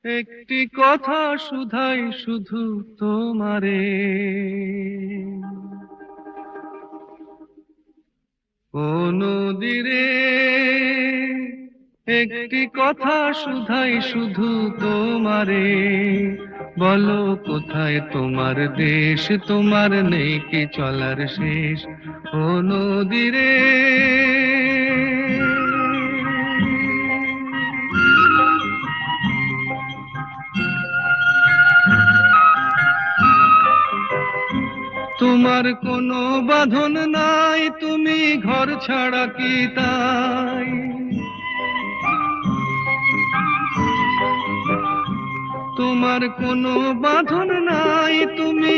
একটি কথা শুধাই শুধু তোমারে, ও নদীরে। একটি কথা শুধাই শুধু তোমারে, বলো কোথায় তোমার দেশ, তোমার নেই কি চলার শেষ, ও নদীরে। তোমার কোনো বাঁধন নাই, তুমি ঘর ছাড়া কি তাই? তোমার কোনো বাঁধন নাই, তুমি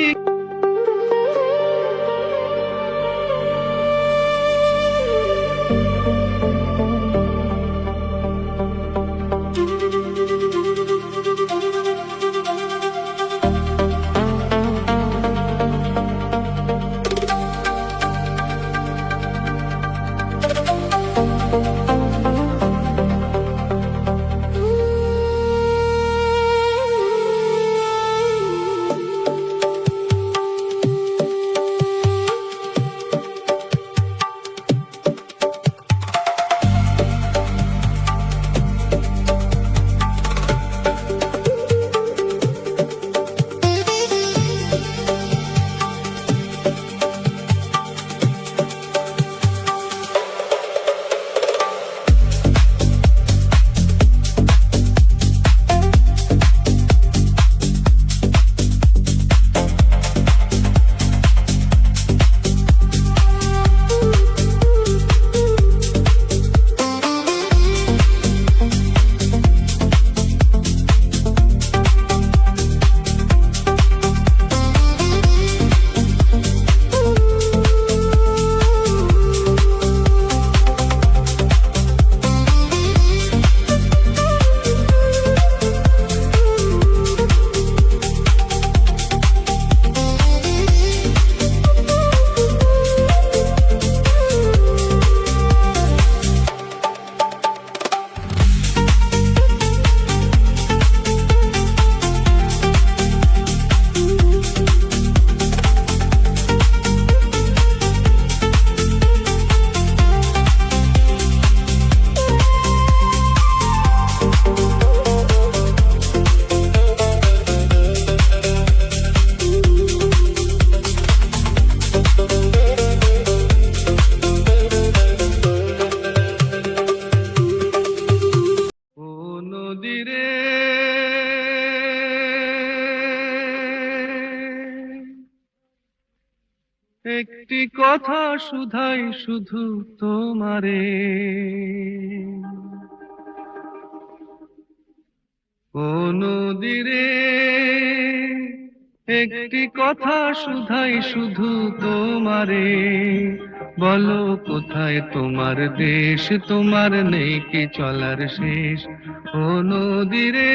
নদীরে। একটি কথা শুধাই শুধু তোমারে, ও নদীরে। একটি কথা শুধাই শুধু তোমারে, বলো কোথায় তোমার দেশ, তোমার নেই কি চলার শেষ, ও নদীরে।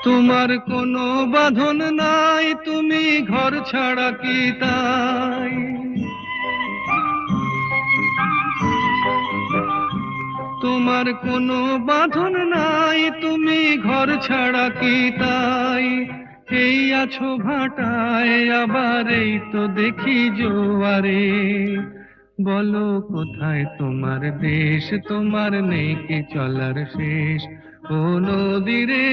তোমার কোনো বাঁধন নাই, তুমি ঘর ছাড়া কি তাই? তোমার কোনো বাঁধন নাই, তুমি ঘর ছাড়া কি তাই? এই আছো ভাটায়, আবার এই তো দেখি জোয়ারে, বলো কোথায় তোমার দেশ, তোমার নেই কি চলার শেষ, ও নদীরে।